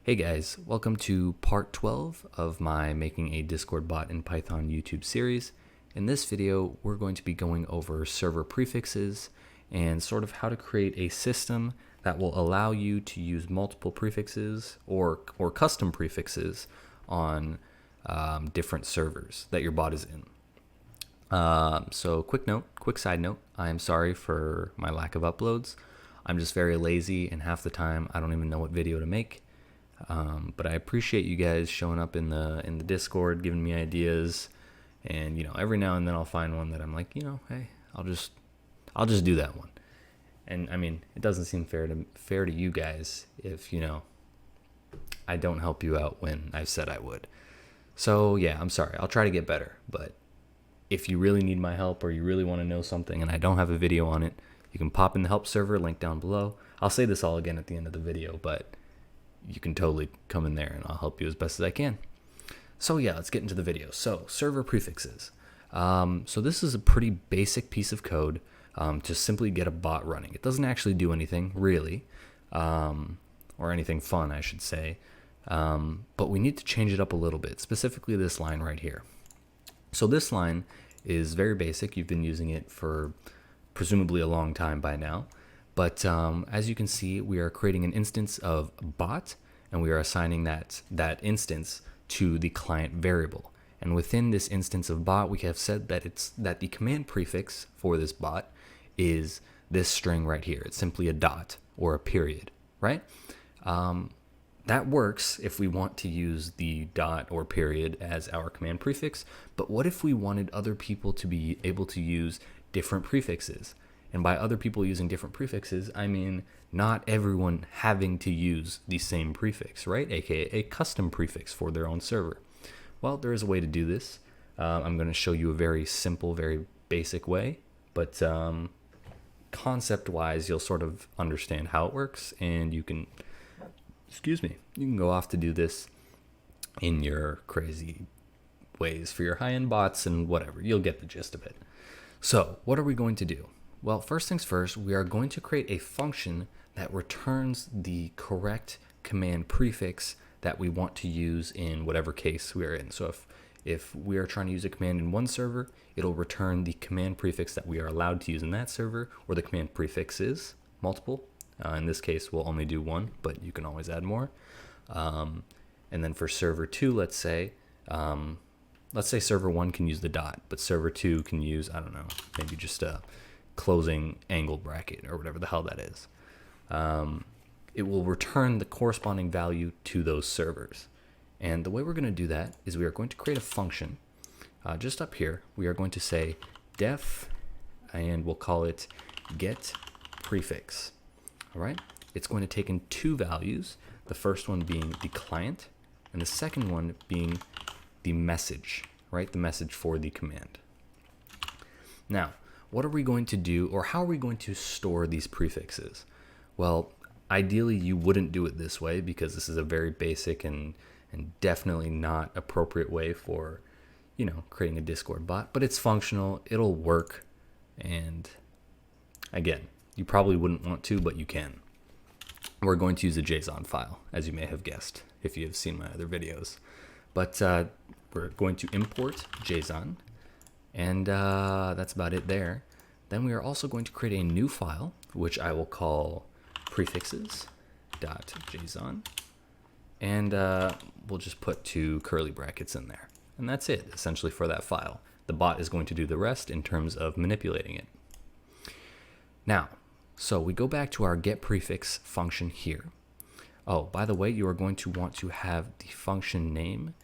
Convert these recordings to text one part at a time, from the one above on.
Hey guys, welcome to part 12 of my Making a Discord Bot in Python YouTube series. In this video, we're going to be going over server prefixes and sort of how to create a system that will allow you to use multiple prefixes or custom prefixes on different servers that your bot is in. So quick side note, I am sorry for my lack of uploads. I'm just very lazy and half the time I don't even know what video to make. But I appreciate you guys showing up in the Discord, giving me ideas, and every now and then I'll find one that I'm like, hey, I'll just do that one. And I mean, it doesn't seem fair to you guys if I don't help you out when I've said I would. So yeah, I'm sorry. I'll try to get better. But if you really need my help or you really want to know something and I don't have a video on it, you can pop in the help server, link down below. I'll say this all again at the end of the video, but you can totally come in there and I'll help you as best as I can. So yeah, let's get into the video. So server prefixes. So this is a pretty basic piece of code to simply get a bot running. It doesn't actually do anything really, or anything fun, I should say. But we need to change it up a little bit, specifically this line right here. So this line is very basic. You've been using it for presumably a long time by now. But as you can see, we are creating an instance of bot, and we are assigning that instance to the client variable. And within this instance of bot, we have said that the command prefix for this bot is this string right here. It's simply a dot or a period, right? That works if we want to use the dot or period as our command prefix. But what if we wanted other people to be able to use different prefixes? And by other people using different prefixes, I mean not everyone having to use the same prefix, right? AKA a custom prefix for their own server. Well, there is a way to do this. I'm going to show you a very simple, very basic way, but concept-wise, you'll sort of understand how it works, and you can go off to do this in your crazy ways for your high-end bots and whatever. You'll get the gist of it. So what are we going to do? Well, first things first, we are going to create a function that returns the correct command prefix that we want to use in whatever case we are in. So if we are trying to use a command in one server, it'll return the command prefix that we are allowed to use in that server, or the command prefixes, multiple. In this case, we'll only do one, but you can always add more. And then for server 2, let's say server 1 can use the dot, but server 2 can use, I don't know, maybe just a closing angle bracket or whatever the hell that is. It will return the corresponding value to those servers. And the way we're going to do that is we are going to create a function. Just up here, we are going to say def, and we'll call it get prefix. All right. It's going to take in two values. The first one being the client, and the second one being the message, right? The message for the command. Now, what are we going to do, or how are we going to store these prefixes? Well, ideally you wouldn't do it this way because this is a very basic and definitely not appropriate way for, creating a Discord bot, but it's functional, it'll work, and again, you probably wouldn't want to, but you can. We're going to use a JSON file, as you may have guessed if you have seen my other videos. But we're going to import JSON, and that's about it there. Then we are also going to create a new file, which I will call prefixes.json, and we'll just put two curly brackets in there. And that's it, essentially, for that file. The bot is going to do the rest in terms of manipulating it. Now, so we go back to our getPrefix function here. Oh, by the way, you are going to want to have the function name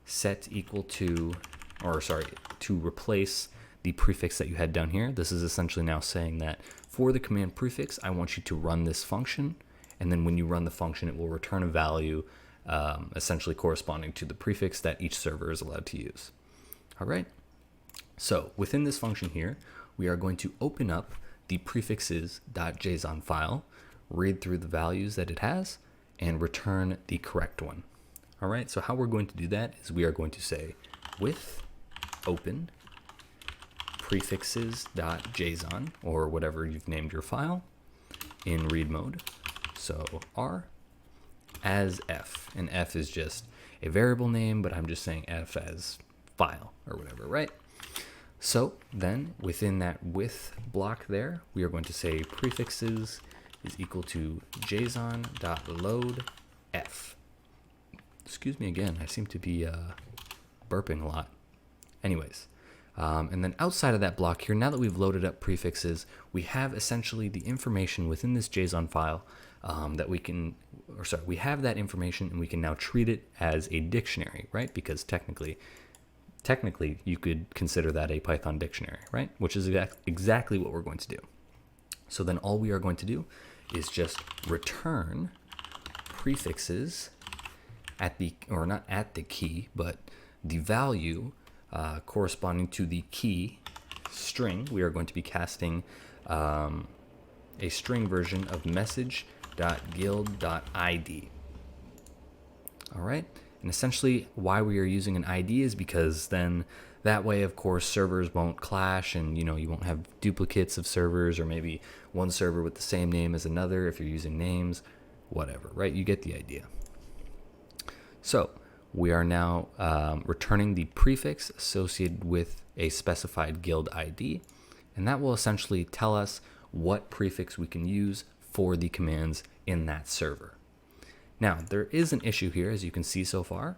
set equal to, to replace the prefix that you had down here. This is essentially now saying that for the command prefix, I want you to run this function, and then when you run the function, it will return a value essentially corresponding to the prefix that each server is allowed to use. All right. So within this function here, we are going to open up the prefixes.json file, read through the values that it has, and return the correct one. All right, so how we're going to do that is we are going to say with open prefixes.json, or whatever you've named your file, in read mode. So R as f, and f is just a variable name, but I'm just saying f as file or whatever, right? So then within that with block there, we are going to say prefixes is equal to json.load f. Excuse me again, I seem to be burping a lot. Anyways, and then outside of that block here, now that we've loaded up prefixes, we have essentially the information within this JSON file that we can, we have that information and we can now treat it as a dictionary, right? Because technically you could consider that a Python dictionary, right? Which is exactly what we're going to do. So then all we are going to do is just return prefixes at the, or not at the key, but the value corresponding to the key string. We are going to be casting a string version of message.guild.id. All right. And essentially why we are using an ID is because then that way, of course, servers won't clash and, you know, you won't have duplicates of servers or maybe one server with the same name as another if you're using names, whatever, right? You get the idea. So we are now returning the prefix associated with a specified guild ID, and that will essentially tell us what prefix we can use for the commands in that server. Now, there is an issue here, as you can see so far.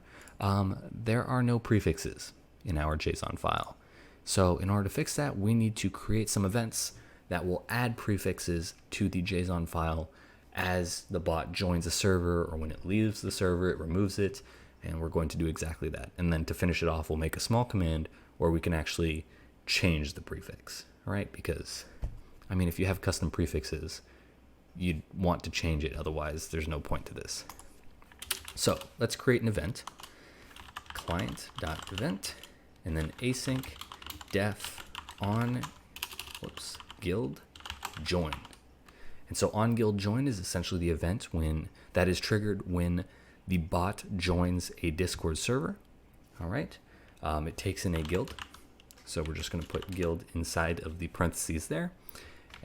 There are no prefixes in our JSON file. So in order to fix that, we need to create some events that will add prefixes to the JSON file as the bot joins the server, or when it leaves the server, it removes it, and we're going to do exactly that. And then to finish it off, we'll make a small command where we can actually change the prefix, right? Because, I mean, if you have custom prefixes, you'd want to change it, otherwise there's no point to this. So let's create an event, client.event, and then async def on guild join. And so on guild join is essentially the event when that is triggered when the bot joins a Discord server. All right, it takes in a guild, so we're just going to put guild inside of the parentheses there.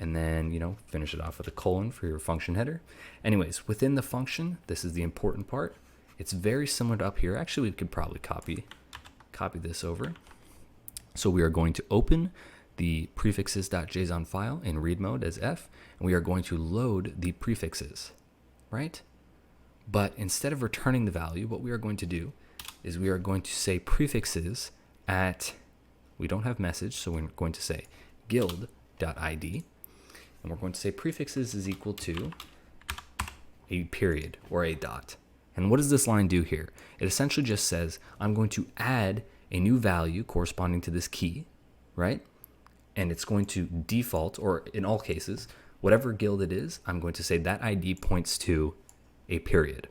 And then, you know, finish it off with a colon for your function header. Anyways, within the function, this is the important part. It's very similar to up here. Actually, we could probably copy this over. So we are going to open the prefixes.json file in read mode as f, and we are going to load the prefixes, right? But instead of returning the value, what we are going to do is we are going to say prefixes at, we don't have message, so we're going to say guild.id. And we're going to say prefixes is equal to a period or a dot. And what does this line do here? It essentially just says, I'm going to add a new value corresponding to this key, right? And it's going to default, or in all cases, whatever guild it is, I'm going to say that ID points to a period,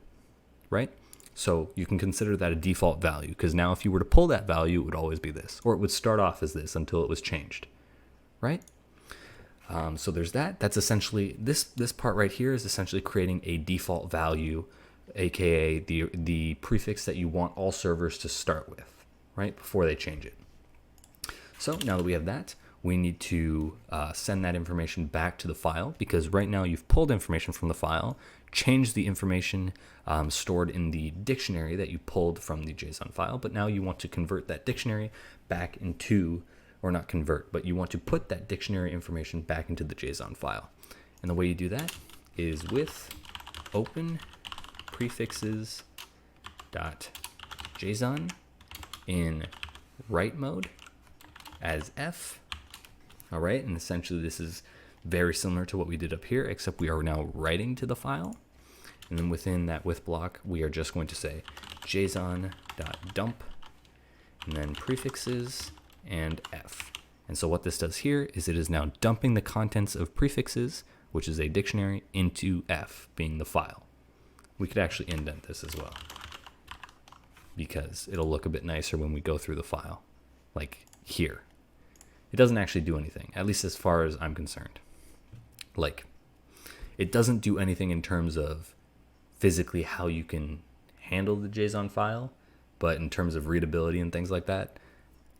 right? So you can consider that a default value, because now if you were to pull that value, it would always be this, or it would start off as this until it was changed, right? So there's that. That's essentially, this part right here is essentially creating a default value, aka the prefix that you want all servers to start with, right, before they change it. So now that we have that, we need to send that information back to the file, because right now you've pulled information from the file, changed the information stored in the dictionary that you pulled from the JSON file, but now you want to convert that dictionary back into, or not convert, but you want to put that dictionary information back into the JSON file. And the way you do that is with open prefixes.json in write mode as f. All right, and essentially this is very similar to what we did up here, except we are now writing to the file. And then within that with block, we are just going to say json.dump and then prefixes and f. And so what this does here is it is now dumping the contents of prefixes, which is a dictionary, into f, being the file. We could actually indent this as well, because it'll look a bit nicer when we go through the file, like here. It doesn't actually do anything, at least as far as I'm concerned. Like, it doesn't do anything in terms of physically how you can handle the JSON file, but in terms of readability and things like that,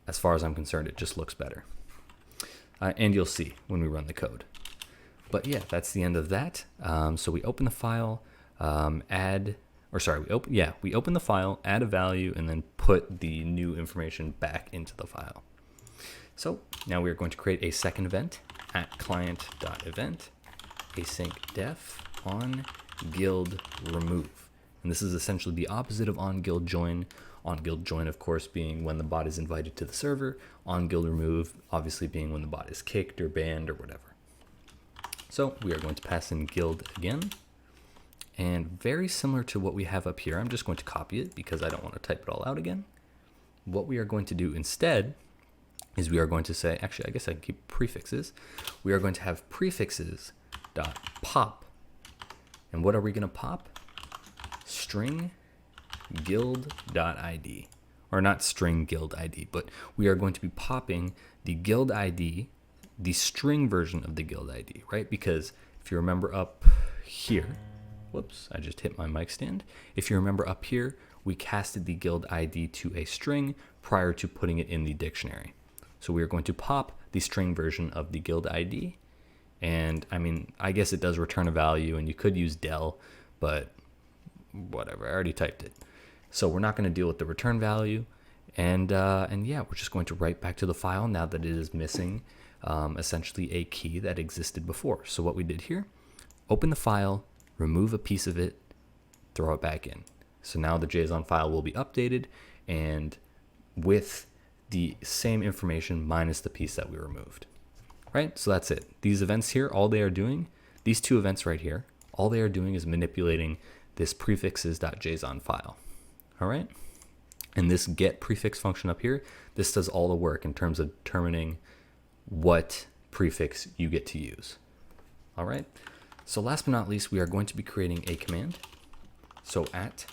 as far as I'm concerned, it just looks better. And you'll see when we run the code. But yeah, that's the end of that. So we open the file, add or sorry, we open the file, add a value, and then put the new information back into the file. So now we are going to create a second event at client.event async def on guild remove. And this is essentially the opposite of on guild join. On guild join, of course, being when the bot is invited to the server. On guild remove, obviously being when the bot is kicked or banned or whatever. So we are going to pass in guild again. And very similar to what we have up here, I'm just going to copy it because I don't want to type it all out again. What we are going to do instead is we are going to say, actually, I guess I can keep prefixes. We are going to have prefixes dot pop. And what are we going to pop? String guild.id, or not string guild ID, but we are going to be popping the guild ID, the string version of the guild ID, right? Because if you remember up here, whoops, I just hit my mic stand. If you remember up here, we casted the guild ID to a string prior to putting it in the dictionary. So we are going to pop the string version of the guild ID. And I mean, I guess it does return a value, and you could use del, but whatever, I already typed it. So we're not going to deal with the return value, and yeah, we're just going to write back to the file now that it is missing essentially a key that existed before. So what we did here, open the file, remove a piece of it, throw it back in. So now the JSON file will be updated and with the same information minus the piece that we removed. Right? So that's it. These events here, all they are doing, these two events right here, all they are doing is manipulating this prefixes.json file. All right. And this get prefix function up here, this does all the work in terms of determining what prefix you get to use. All right. So last but not least, we are going to be creating a command. So at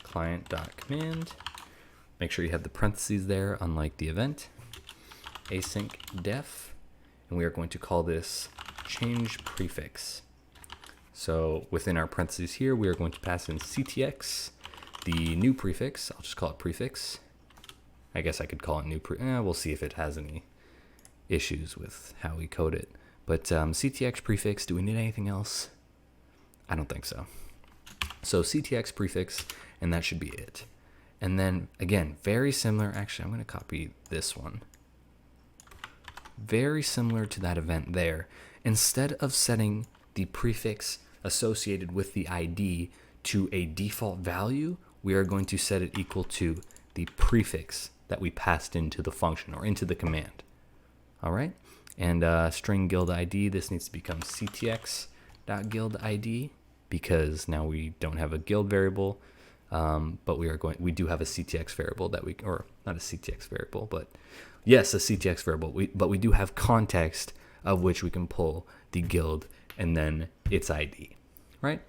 client.command, make sure you have the parentheses there, unlike the event, async def, and we are going to call this change prefix. So within our parentheses here, we are going to pass in ctx, the new prefix. I'll just call it prefix. I guess I could call it new we'll see if it has any issues with how we code it. But ctx prefix, do we need anything else? I don't think so. So ctx prefix, and that should be it. And then again, very similar. Actually, I'm going to copy this one. Very similar to that event there. Instead of setting the prefix associated with the ID to a default value, we are going to set it equal to the prefix that we passed into the function or into the command. All right. And string guild ID, this needs to become ctx.guild ID because now we don't have a guild variable, but we do have a ctx variable that or not a ctx variable, but yes, a ctx variable. But we do have context of which we can pull the guild and then its ID, right?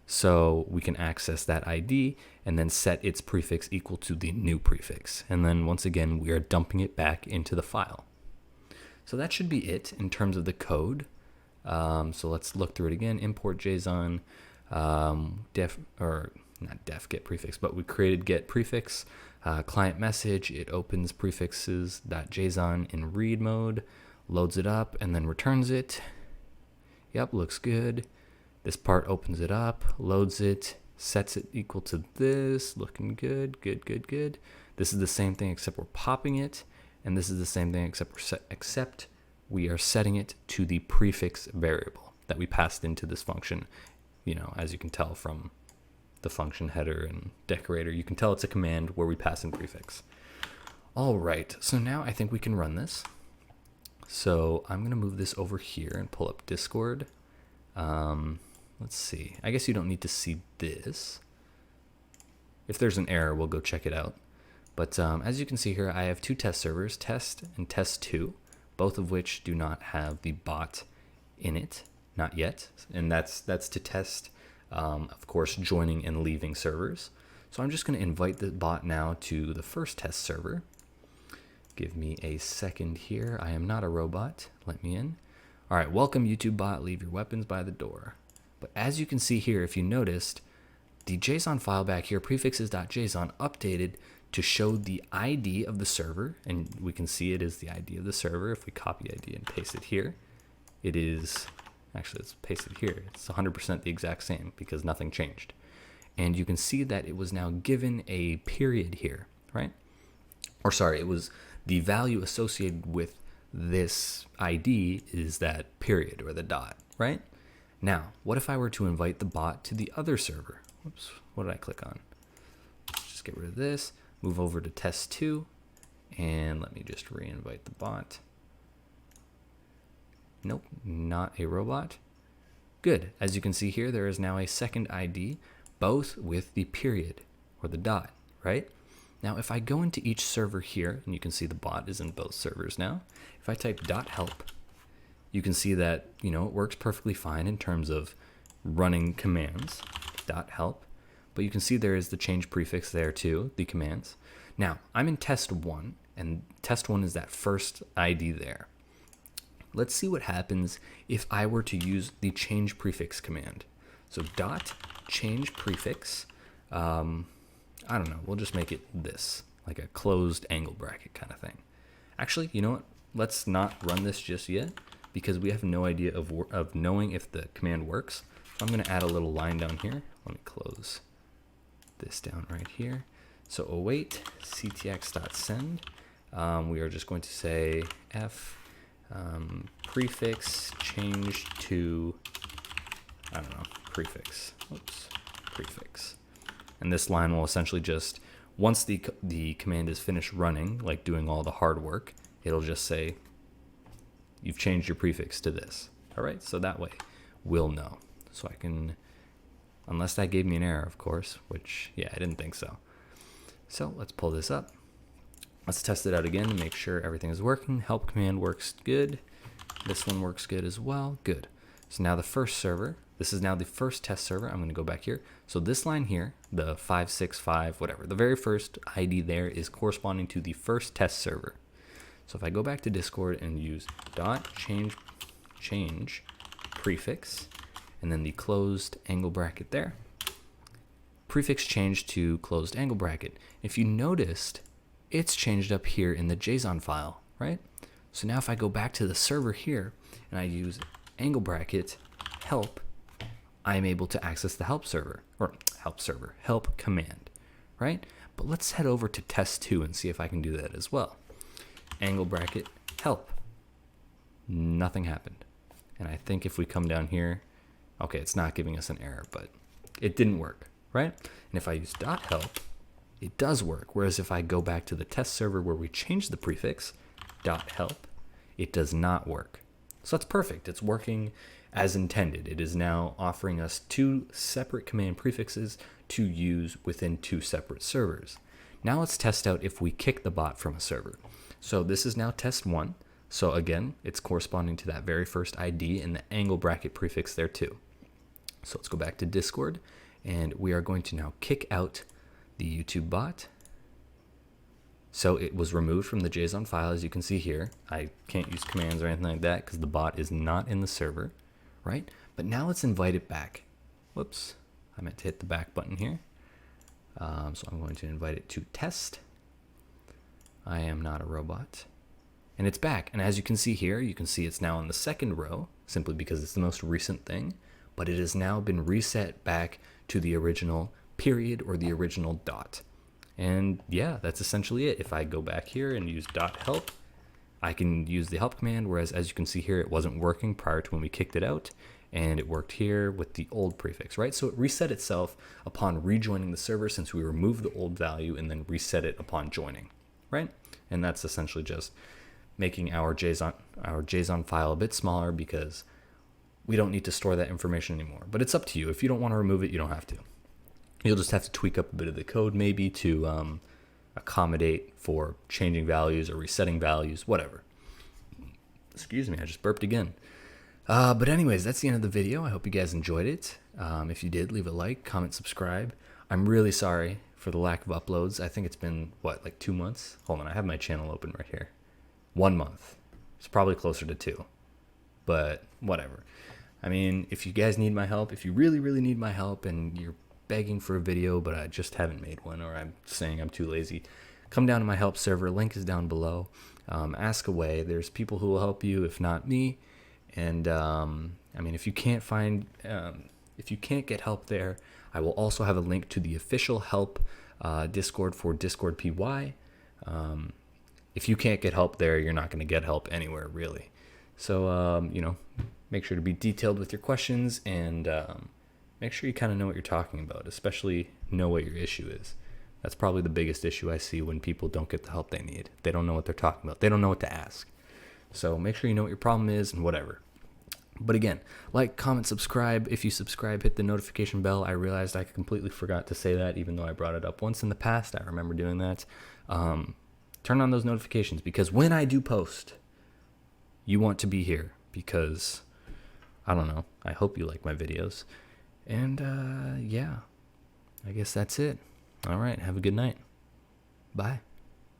So we can access that ID and then set its prefix equal to the new prefix. And then once again, we are dumping it back into the file. So that should be it in terms of the code. So let's look through it again. Import JSON, get prefix, but we created get prefix, client message. It opens prefixes.json in read mode, loads it up, and then returns it. Yep, looks good. This part opens it up, loads it, sets it equal to this, looking good, good. This is the same thing except we're popping it, and this is the same thing except we are setting it to the prefix variable that we passed into this function. You know, as you can tell from the function header and decorator, you can tell it's a command where we pass in prefix. All right, so now I think we can run this. So I'm gonna move this over here and pull up Discord. Let's see, I guess you don't need to see this. If there's an error, we'll go check it out. But as you can see here, I have two test servers, test and test2, both of which do not have the bot in it, not yet. And that's to test, of course, joining and leaving servers. So I'm just gonna invite the bot now to the first test server. Give me a second here. I am not a robot, let me in. All right, welcome YouTube bot, leave your weapons by the door. But as you can see here, if you noticed, the JSON file back here, prefixes.json, updated to show the ID of the server, and we can see it is the ID of the server. If we copy ID and paste it here, it is, actually let's paste it here. It's 100% the exact same because nothing changed. and you can see that it was now given a period here, right? Or sorry, it was the value associated with this ID is that period or the dot, right? Now, what if I were to invite the bot to the other server? Whoops, what did I click on? Let's just get rid of this, move over to test 2, and let me just re-invite the bot. Nope, not a robot. Good. As you can see here, there is now a second ID, both with the period or the dot, right? Now, if I go into each server here, and you can see the bot is in both servers now, if I type .help, you can see that, it works perfectly fine in terms of running commands, .help, but you can see there is the change prefix there too, the commands. Now, I'm in test 1, and test 1 is that first ID there. Let's see what happens if I were to use the change prefix command. So .change prefix, I don't know, we'll just make it this, like a closed angle bracket kind of thing. Actually, you know what? Let's not run this just yet because we have no idea of knowing if the command works. So I'm going to add a little line down here. Let me close this down right here. So await ctx.send. We are just going to say f prefix change to, I don't know, prefix. Oops, prefix. And this line will essentially just, once the command is finished running, like doing all the hard work, it'll just say, you've changed your prefix to this. All right, so that way we'll know. So I can, unless that gave me an error, of course, which, yeah, I didn't think so. So let's pull this up. Let's test it out again to make sure everything is working. Help command works good. This one works good as well. Good. So now the first server, this is now the first test server. I'm going to go back here. So this line here, the 565, whatever, the very first ID there is corresponding to the first test server. So if I go back to Discord and use .change prefix, and then the closed angle bracket there, prefix changed to closed angle bracket. If you noticed, it's changed up here in the JSON file, right? So now if I go back to the server here and I use angle bracket help, I'm able to access the help command, right? But let's head over to test 2 and see if I can do that as well. Angle bracket help. Nothing happened. And I think if we come down here, okay, it's not giving us an error, but it didn't work, right? And if I use .help, it does work. Whereas if I go back to the test server where we changed the prefix, .help, it does not work. So that's perfect. It's working as intended. It is now offering us 2 separate command prefixes to use within 2 separate servers. Now let's test out if we kick the bot from a server. So this is now test 1. So again, it's corresponding to that very first ID and the angle bracket prefix there too. So let's go back to Discord and we are going to now kick out the YouTube bot. So it was removed from the JSON file, as you can see here. I can't use commands or anything like that because the bot is not in the server, right? But now let's invite it back. Whoops, I meant to hit the back button here. So I'm going to invite it to test. I am not a robot. And it's back. And as you can see here, you can see it's now in the second row, simply because it's the most recent thing. But it has now been reset back to the original period or the original dot. And yeah, that's essentially it. If I go back here and use .help, I can use the help command, whereas as you can see here, it wasn't working prior to when we kicked it out, and it worked here with the old prefix, right? So it reset itself upon rejoining the server since we removed the old value and then reset it upon joining, right? And that's essentially just making our JSON file a bit smaller because we don't need to store that information anymore. But it's up to you. If you don't want to remove it, you don't have to. You'll just have to tweak up a bit of the code maybe to accommodate for changing values or resetting values, whatever. Excuse me, I just burped again. But anyways, that's the end of the video. I hope you guys enjoyed it. If you did, leave a like, comment, subscribe. I'm really sorry for the lack of uploads. I think it's been, what, like 2 months? Hold on, I have my channel open right here. 1 month. It's probably closer to 2. But whatever. I mean, if you guys need my help, if you really, really need my help and you're begging for a video, but I just haven't made one, or I'm saying I'm too lazy, come down to my help server. Link is down below. Ask away. There's people who will help you, if not me. And I mean, if you can't find If you can't get help there, I will also have a link to the official help Discord for Discord PY. If you can't get help there, you're not going to get help anywhere, really. So, make sure to be detailed with your questions, and make sure you kind of know what you're talking about, especially know what your issue is. That's probably the biggest issue I see when people don't get the help they need. They don't know what they're talking about. They don't know what to ask. So make sure you know what your problem is and whatever. But again, like, comment, subscribe. If you subscribe, hit the notification bell. I realized I completely forgot to say that, even though I brought it up once in the past. I remember doing that. Turn on those notifications, because when I do post, you want to be here, because, I don't know, I hope you like my videos. And, yeah, I guess that's it. All right, have a good night. Bye.